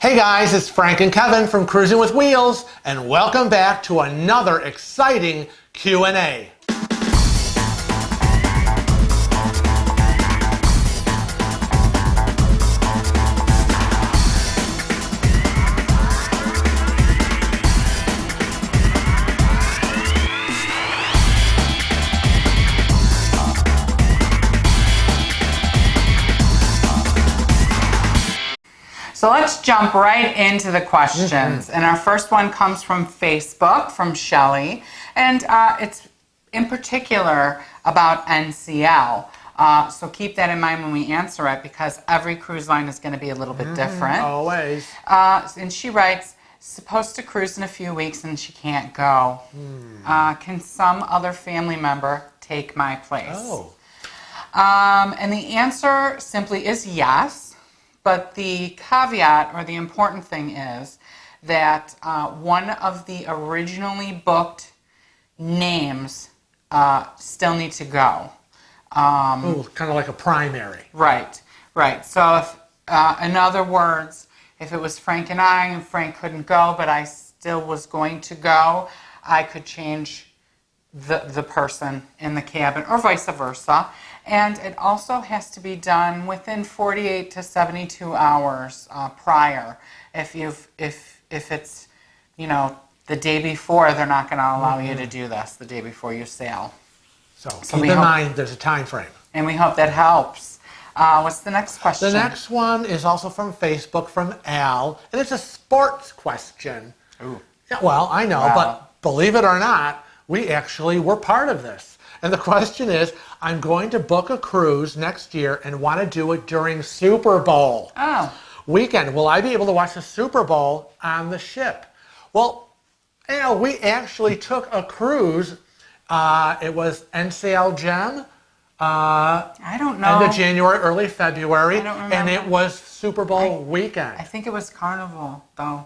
Hey guys, it's Frank and Kevin from Cruising with Wheels, and welcome back to another exciting Q&A. So let's jump right into the questions. And our first one comes from Facebook, from Shelly. And it's in particular about NCL. So keep that in mind when we answer it, because every cruise line is going to be a little bit different. Always. And she writes, supposed to cruise in a few weeks and she can't go. Can some other family member take my place? Oh. And the answer simply is yes. But the caveat, or the important thing, is that one of the originally booked names still need to go. Kind of like a primary. Right, right. So if, in other words, if it was Frank and I, and Frank couldn't go, but I still was going to go, I could change the person in the cabin, or vice versa. And it also has to be done within 48 to 72 hours prior. If it's, the day before, they're not going to allow you to do this the day before you sail. So keep in mind there's a time frame. And we hope that helps. What's the next question? The next one is also from Facebook, from Al, and it's a sports question. Ooh. Yeah, well, I know, Wow. but believe it or not, we actually were part of this. And the question is, I'm going to book a cruise next year and want to do it during Super Bowl weekend. Will I be able to watch the Super Bowl on the ship? Well, we actually took a cruise. It was NCL Gem. I don't know. End of January, early February. I don't remember. And it was Super Bowl weekend. I think it was Carnival, though.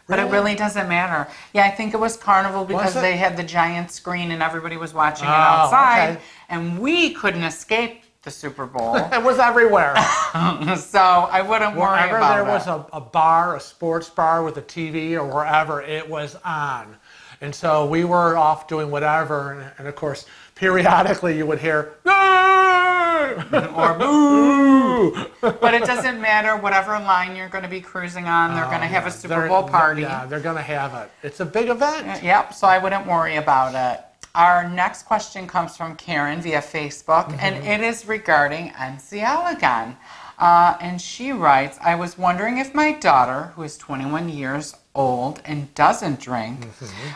But it really doesn't matter. Yeah, I think it was Carnival because they had the giant screen and everybody was watching it outside. Okay. And we couldn't escape the Super Bowl. It was everywhere. So I wouldn't worry Wherever about there it. was a bar, a sports bar with a TV or wherever, it was on. And so we were off doing whatever. And of course, periodically you would hear, or boo. But it doesn't matter. Whatever line you're going to be cruising on, they're going to have a Super Bowl party. Yeah, they're going to have it. It's a big event. Yep, so I wouldn't worry about it. Our next question comes from Karen via Facebook, and it is regarding NCL again. And she writes, I was wondering if my daughter, who is 21 years old and doesn't drink,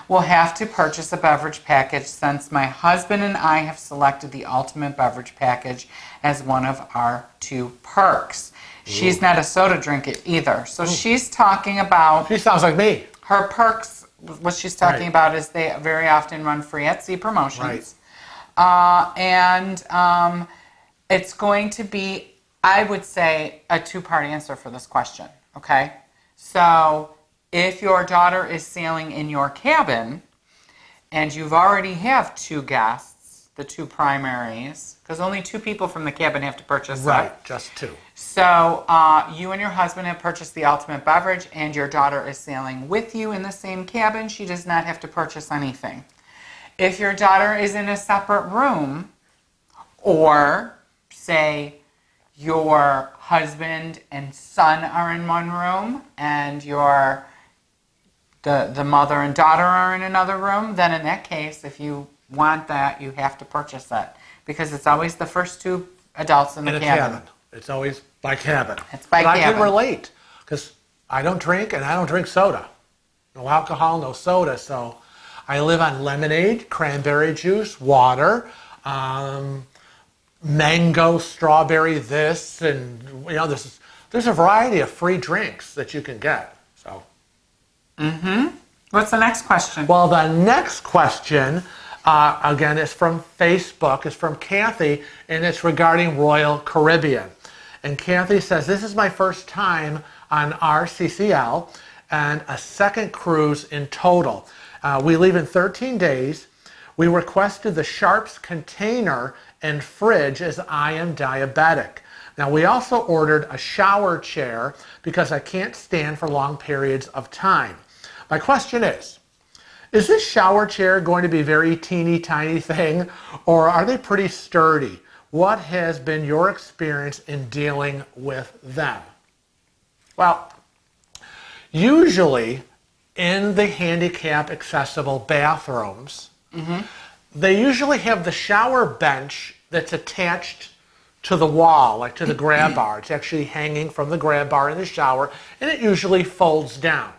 will have to purchase a beverage package, since my husband and I have selected the ultimate beverage package as one of our 2 perks. She's not a soda drinker either. So she's talking about... She sounds like me. Her perks, what she's talking about is they very often run free at sea promotions. And it's going to be, I would say, a 2-part answer for this question, okay? So if your daughter is sailing in your cabin and you've already have 2 guests, the 2 primaries, because only 2 people from the cabin have to purchase that. Just 2. So you and your husband have purchased the ultimate beverage, and your daughter is sailing with you in the same cabin. She does not have to purchase anything. If your daughter is in a separate room, or say your husband and son are in one room, and the mother and daughter are in another room, then in that case, if you want that, you have to purchase it, because it's always the first 2 adults in the cabin. It's always by cabin. It's by cabin. I can relate, because I don't drink, and I don't drink soda. No alcohol, no soda. So I live on lemonade, cranberry juice, water, mango, strawberry, this, and there's a variety of free drinks that you can get. So. What's the next question? Well, the next question, again, is from Facebook. It's from Kathy, and it's regarding Royal Caribbean. And Kathy says, this is my first time on RCCL and a second cruise in total. We leave in 13 days. We requested the Sharps container and fridge as I am diabetic. Now, we also ordered a shower chair because I can't stand for long periods of time. My question is this shower chair going to be a very teeny tiny thing, or are they pretty sturdy? What has been your experience in dealing with them? Well, usually in the handicap accessible bathrooms, they usually have the shower bench that's attached to the wall, like to the grab bar. It's actually hanging from the grab bar in the shower, and it usually folds down.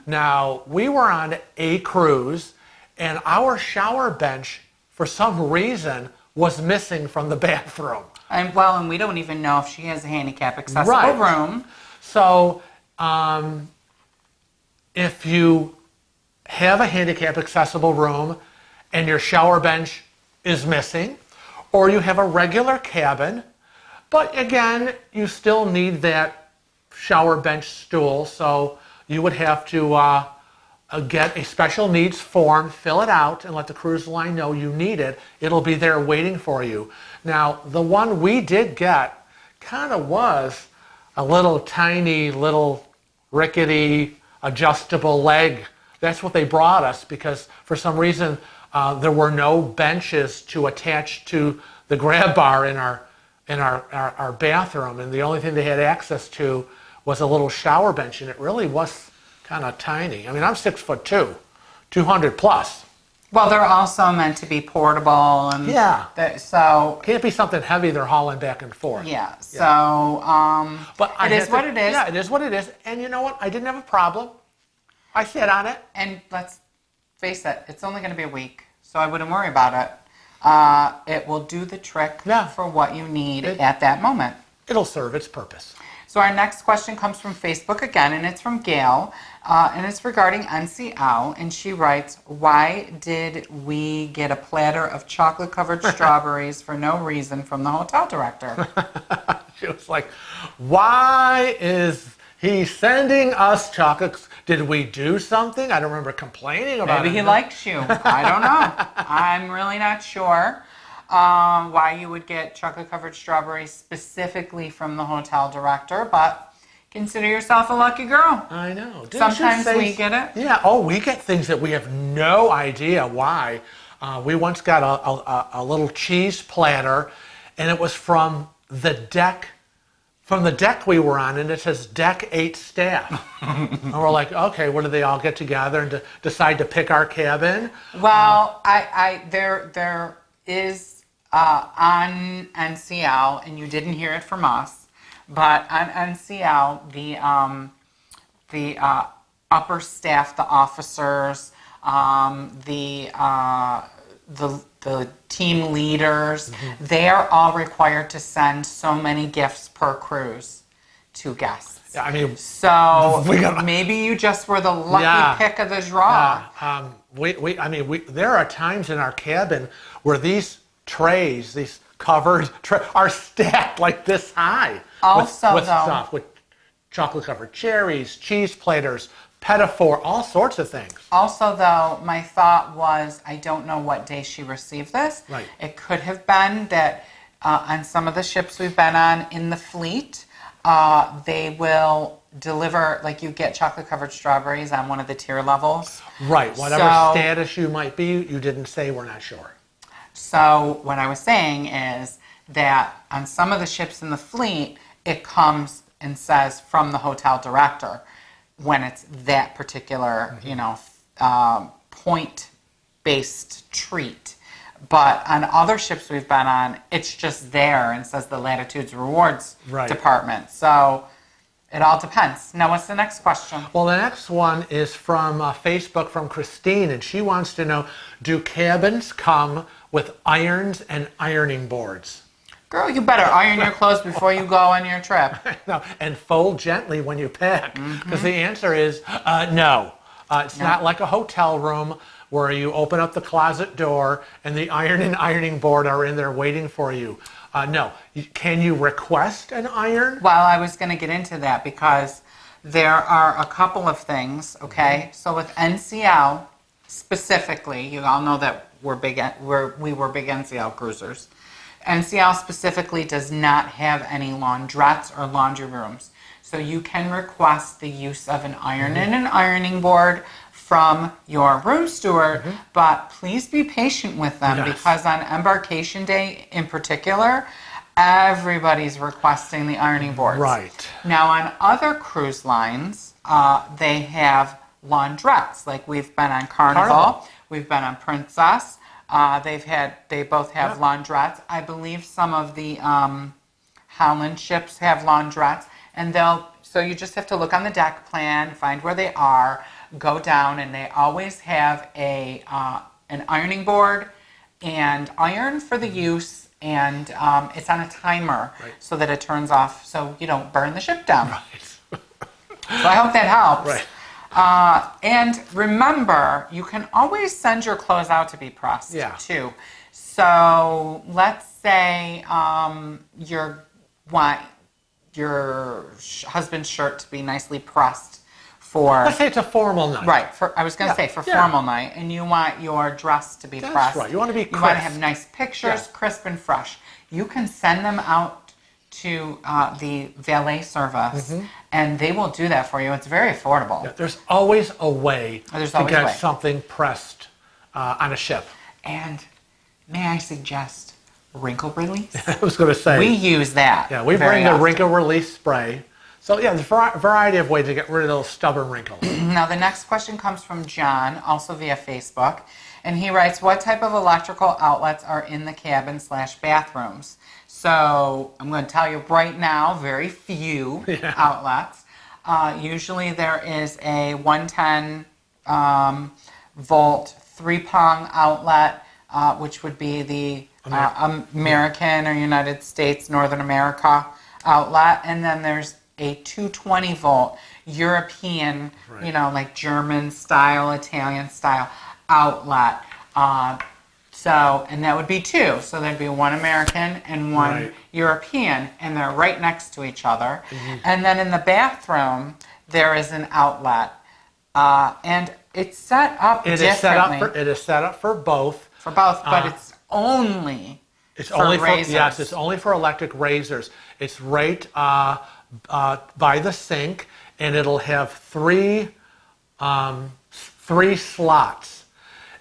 Now, we were on a cruise, and our shower bench, for some reason, was missing from the bathroom. And we don't even know if she has a handicap accessible room. So, if you have a handicap accessible room and your shower bench is missing, or you have a regular cabin, but again, you still need that shower bench stool, so you would have to get a special needs form, fill it out, and let the cruise line know you need it. It'll be there waiting for you. Now, the one we did get kind of was a little tiny, little rickety, adjustable leg. That's what they brought us because for some reason there were no benches to attach to the grab bar in our bathroom, and the only thing they had access to was a little shower bench, and it really was kind of tiny. I mean, I'm 6'2", 200 plus. Well, they're also meant to be portable, and so can't be something heavy they're hauling back and forth. Yeah. So, but it is what it is. Yeah, it is what it is. And you know what? I didn't have a problem. I sat on it. And let's face it, it's only going to be a week, so I wouldn't worry about it. It will do the trick for what you need at that moment. It'll serve its purpose. So our next question comes from Facebook again, and it's from Gail, and it's regarding NCL, and she writes, why did we get a platter of chocolate-covered strawberries for no reason from the hotel director? She was like, why is he sending us chocolates? Did we do something? I don't remember complaining about it. Maybe he likes you. I don't know. I'm really not sure. Why you would get chocolate-covered strawberries specifically from the hotel director, but consider yourself a lucky girl. I know. Sometimes we get it. Yeah. Oh, we get things that we have no idea why. We once got a little cheese platter, and it was from the deck we were on, and it says Deck 8 staff. And we're like, okay, what do they all get together and decide to pick our cabin? Well, there is on NCL, and you didn't hear it from us, but on NCL, the upper staff, the officers, the team leaders, they are all required to send so many gifts per cruise to guests. Yeah, I mean, so maybe you just were the lucky pick of the draw. There are times in our cabin where these trays, these covered trays, are stacked like this high. Also, with stuff, with chocolate-covered cherries, cheese platters, pedophore, all sorts of things. Also, though, my thought was, I don't know what day she received this. Right. It could have been that on some of the ships we've been on in the fleet, they will deliver, like you get chocolate-covered strawberries on one of the tier levels. Right. Whatever status you might be, you didn't say, we're not sure. So what I was saying is that on some of the ships in the fleet, it comes and says from the hotel director when it's that particular, point-based treat. But on other ships we've been on, it's just there and says the Latitudes Rewards Department. So it all depends. Now, what's the next question? Well, the next one is from Facebook from Christine, and she wants to know, do cabins come with irons and ironing boards? Girl, you better iron your clothes before you go on your trip. No, and fold gently when you pack, because the answer is no. It's not like a hotel room where you open up the closet door and the iron and ironing board are in there waiting for you. No. Can you request an iron? Well, I was going to get into that because there are a couple of things, okay? So with NCL specifically, you all know that we were big NCL cruisers. NCL specifically does not have any laundrettes or laundry rooms. So you can request the use of an iron and an ironing board from your room steward, but please be patient with them because on embarkation day in particular, everybody's requesting the ironing boards. Right. Now on other cruise lines, they have laundrettes. Like we've been on Carnival. We've been on Princess. They both have laundrettes. I believe some of the Holland ships have laundrettes, and so you just have to look on the deck plan, find where they are, go down, and they always have an ironing board and iron for the use, and it's on a timer so that it turns off so you don't burn the ship down. So I hope that helps. And remember, you can always send your clothes out to be pressed too. So let's say you want your husband's shirt to be nicely pressed for... Let's say it's a formal night. Right. I was going to say for formal night, and you want your dress to be pressed. That's right. You want to be crisp. You want to have nice pictures, crisp and fresh. You can send them out to the valet service, and they will do that for you. It's very affordable. Yeah, there's always a way to get something pressed on a ship. And may I suggest wrinkle release? I was going to say. We use that. Yeah, we bring the wrinkle release spray. So yeah, there's a variety of ways to get rid of those stubborn wrinkles. Now the next question comes from John, also via Facebook. And he writes, what type of electrical outlets are in the cabin/bathrooms? So I'm going to tell you right now, very few outlets. Usually there is a 110 volt 3-prong outlet, which would be the American or United States, Northern America outlet. And then there's a 220 volt European, like German style, Italian style outlet. And that would be two. So there'd be one American and one European, and they're right next to each other. And then in the bathroom, there is an outlet. And it's set up differently. It is set up for both. For both, but it's only for razors. Yes, it's only for electric razors. It's right by the sink, and it'll have three slots.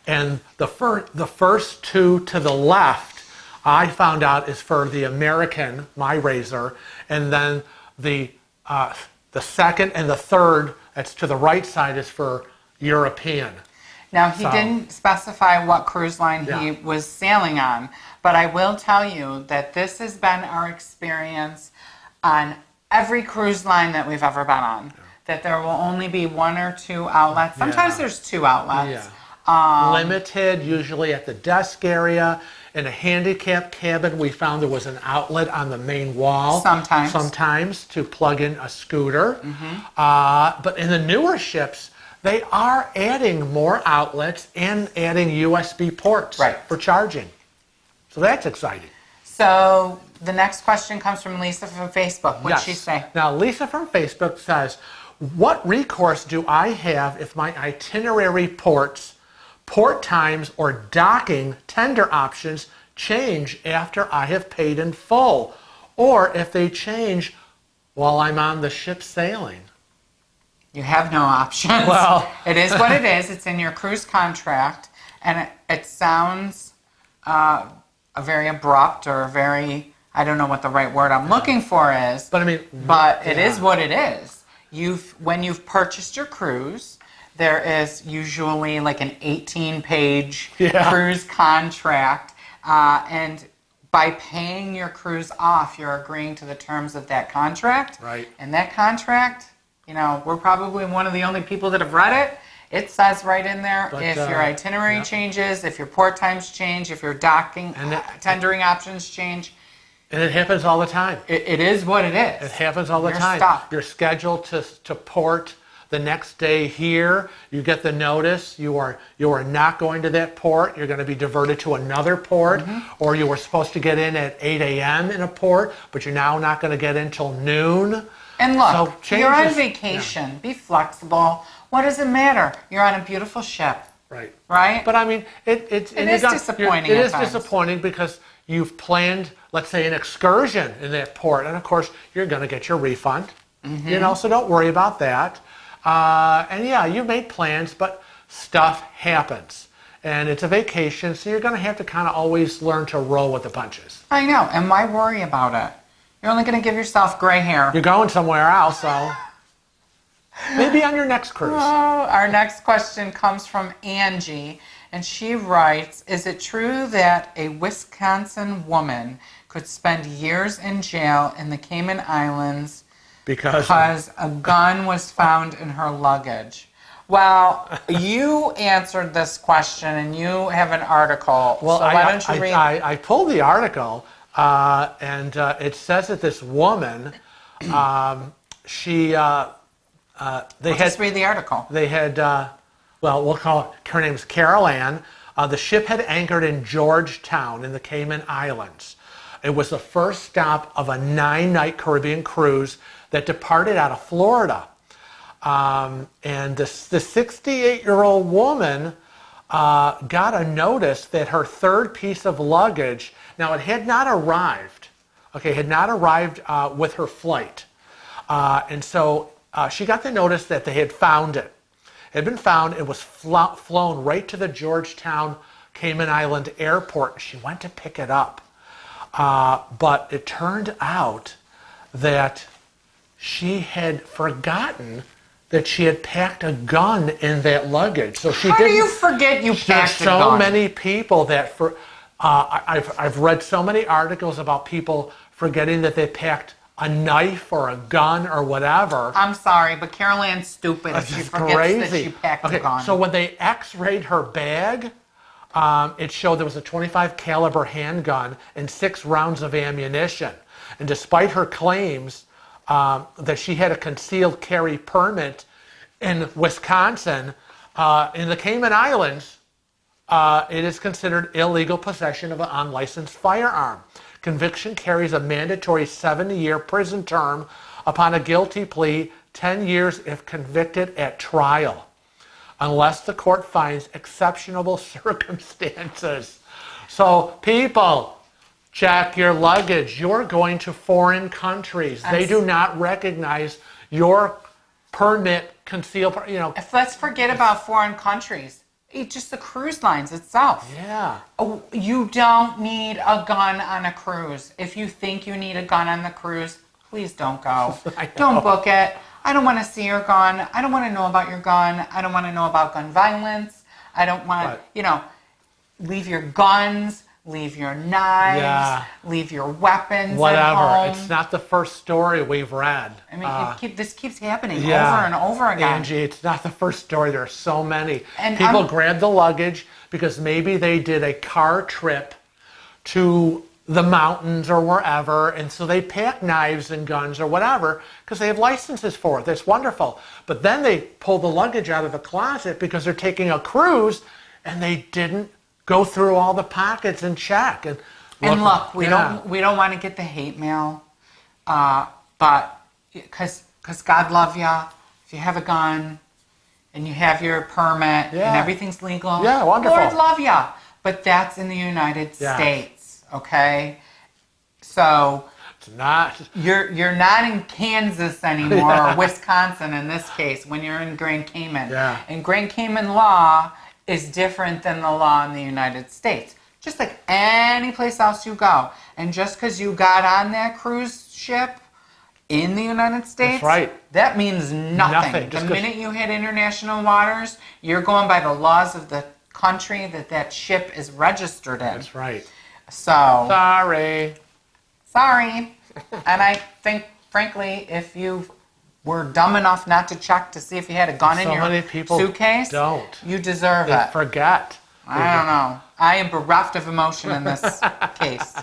And the first two to the left, I found out, is for the American, my razor, and then the second and the third, that's to the right side, is for European. Now, he didn't specify what cruise line he was sailing on, but I will tell you that this has been our experience on every cruise line that we've ever been on, that there will only be one or two outlets. Sometimes there's two outlets. Limited, usually at the desk area. In a handicap cabin, we found there was an outlet on the main wall. Sometimes to plug in a scooter. But in the newer ships, they are adding more outlets and adding USB ports for charging. So that's exciting. So the next question comes from Lisa from Facebook. What did she say? Now, Lisa from Facebook says, what recourse do I have if my itinerary ports, port times, or docking tender options change after I have paid in full, or if they change while I'm on the ship sailing? You have no options. Well, it is what it is. It's in your cruise contract, and it sounds very abrupt or very, I don't know what the right word I'm looking for is. But I mean, it is what it is. When you've purchased your cruise, there is usually like an 18-page cruise contract, and by paying your cruise off, you're agreeing to the terms of that contract. Right. And that contract, we're probably one of the only people that have read it. It says right in there, if your itinerary changes, if your port times change, if your docking, tendering options change. And it happens all the time. It is what it is. It happens all the time. Stuck. You're scheduled to port the next day here. You get the notice. You are not going to that port. You're going to be diverted to another port. Or you were supposed to get in at 8 a.m. in a port, but you're now not going to get in till noon. And look, you're on vacation. Yeah. Be flexible. What does it matter? You're on a beautiful ship. Right. Right? But I mean, it is disappointing. It is disappointing because you've planned, let's say, an excursion in that port, and of course, you're going to get your refund. You know, so don't worry about that. And yeah, you made plans, but stuff happens. And it's a vacation, so you're going to have to kind of always learn to roll with the punches. I know, and why worry about it? You're only going to give yourself gray hair. You're going somewhere else, so maybe on your next cruise. Oh, our next question comes from Angie, and she writes, is it true that a Wisconsin woman could spend years in jail in the Cayman Islands because a gun was found in her luggage? Well, you answered this question, and you have an article. Well, so why don't you read? I pulled the article, and it says that this woman, Just read the article. They had, well, we'll call her name's Carol Ann. The ship had anchored in Georgetown in the Cayman Islands. It was the first stop of a 9-night Caribbean cruise that departed out of Florida. And the 68-year-old woman got a notice that her third piece of luggage, now it had not arrived, with her flight. And so she got the notice that they had found it. It had been found. It was flown right to the Georgetown Cayman Island airport. She went to pick it up. But it turned out that she had forgotten that she had packed a gun in that luggage. So she How didn't. do you forget you packed a gun? There's so many people that I've read so many articles about people forgetting that they packed a knife or a gun or whatever. I'm sorry, but Carol Ann's stupid if she forgets that she packed a gun. So when they x-rayed her bag, it showed there was a .25 caliber handgun and 6 rounds of ammunition. And despite her claims that she had a concealed carry permit in Wisconsin, in the Cayman Islands, it is considered illegal possession of an unlicensed firearm. Conviction carries a mandatory 7-year prison term upon a guilty plea, 10 years if convicted at trial, unless the court finds exceptional circumstances. So people, check your luggage. You're going to foreign countries. They do not recognize your permit, concealed, Let's forget about foreign countries. Just the cruise lines itself. Yeah. Oh, you don't need a gun on a cruise. If you think you need a gun on the cruise, please don't go. Don't book it. I don't want to see your gun. I don't want to know about your gun. I don't want to know about gun violence. I don't want, leave your guns, leave your knives, leave your weapons at home. It's not the first story we've read. I mean, this keeps happening over and over again. Angie, it's not the first story. There are so many. And people grab the luggage because maybe they did a car trip to the mountains or wherever, and so they pack knives and guns or whatever because they have licenses for it. That's wonderful. But then they pull the luggage out of the closet because they're taking a cruise and they didn't go through all the pockets and check. And look, we don't want to get the hate mail, but because God love ya, if you have a gun and you have your permit and everything's legal, wonderful. Lord love ya. But that's in the United States, okay? So it's not. You're not in Kansas anymore or Wisconsin in this case when you're in Grand Cayman. Yeah. And Grand Cayman law is different than the law in the United States. Just like any place else you go. And just because you got on that cruise ship in the United States, that means nothing. The minute you hit international waters, you're going by the laws of the country that ship is registered in. That's right. So sorry. And I think, frankly, if you were dumb enough not to check to see if you had a gun in your suitcase, you deserve it. Forget. I don't know. I am bereft of emotion in this case.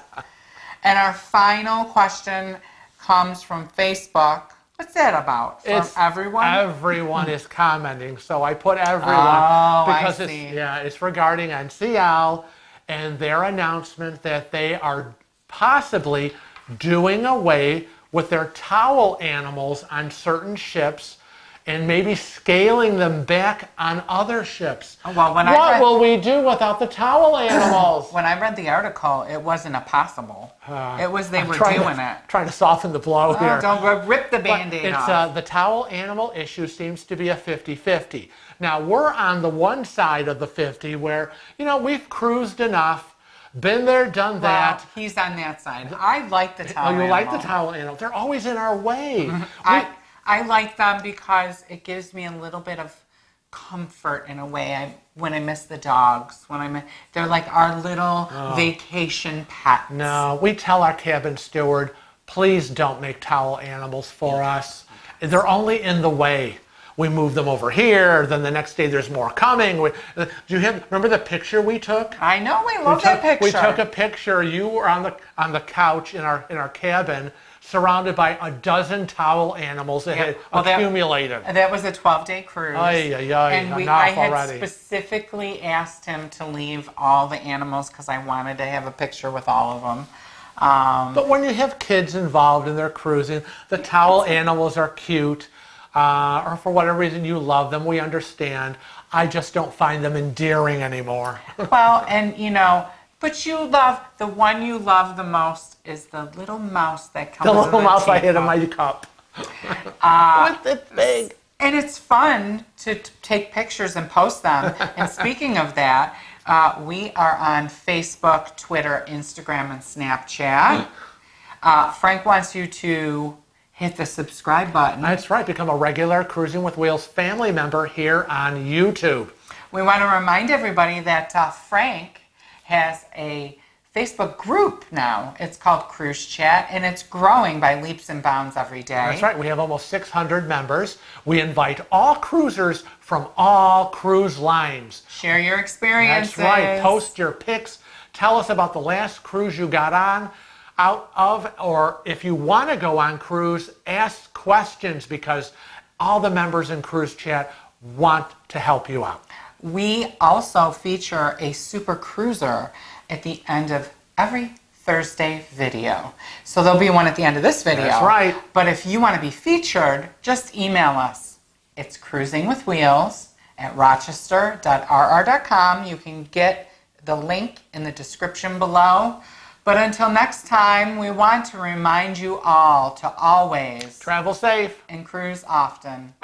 And our final question comes from Facebook. What's that about? From everyone? Everyone is commenting, so I put everyone because it's regarding NCL and their announcement that they are possibly doing away with their towel animals on certain ships and maybe scaling them back on other ships. Well, what will we do without the towel animals? When I read the article, it wasn't impossible. It was they were doing it. Trying to soften the blow here. Don't rip the Band-Aid off. The towel animal issue seems to be a 50-50. Now, we're on the one side of the 50 where, we've cruised enough, been there, done that. He's on that side. I like the towel animal. Oh, you like the towel animal. They're always in our way. I like them because it gives me a little bit of comfort in a way when I miss the dogs. They're like our little vacation pets. No, we tell our cabin steward, please don't make towel animals for us. They're only in the way. We move them over here, then the next day there's more coming. Remember the picture we took? I know, we love that picture. We took a picture. You were on the couch in our cabin, surrounded by a dozen towel animals that had accumulated. That was a 12-day cruise. And I had specifically asked him to leave all the animals because I wanted to have a picture with all of them. But when you have kids involved and they're cruising, the towel animals are cute. Or for whatever reason you love them, we understand. I just don't find them endearing anymore. Well, and but the one you love the most is the little mouse that comes in the little mouse I hid in my cup. With the thing. And it's fun to take pictures and post them. And speaking of that, we are on Facebook, Twitter, Instagram, and Snapchat. Frank wants you to hit the subscribe button. That's right. Become a regular Cruising with Wheels family member here on YouTube. We want to remind everybody that Frank has a Facebook group now. It's called Cruise Chat, and it's growing by leaps and bounds every day. That's right. We have almost 600 members. We invite all cruisers from all cruise lines. Share your experiences. That's right. Post your pics. Tell us about the last cruise you got on, out of, or if you want to go on cruise, ask questions because all the members in Cruise Chat want to help you out. We also feature a super cruiser at the end of every Thursday video. So there'll be one at the end of this video. That's right. But if you want to be featured, just email us. It's cruisingwithwheels@rochester.rr.com. You can get the link in the description below. But until next time, we want to remind you all to always travel safe and cruise often.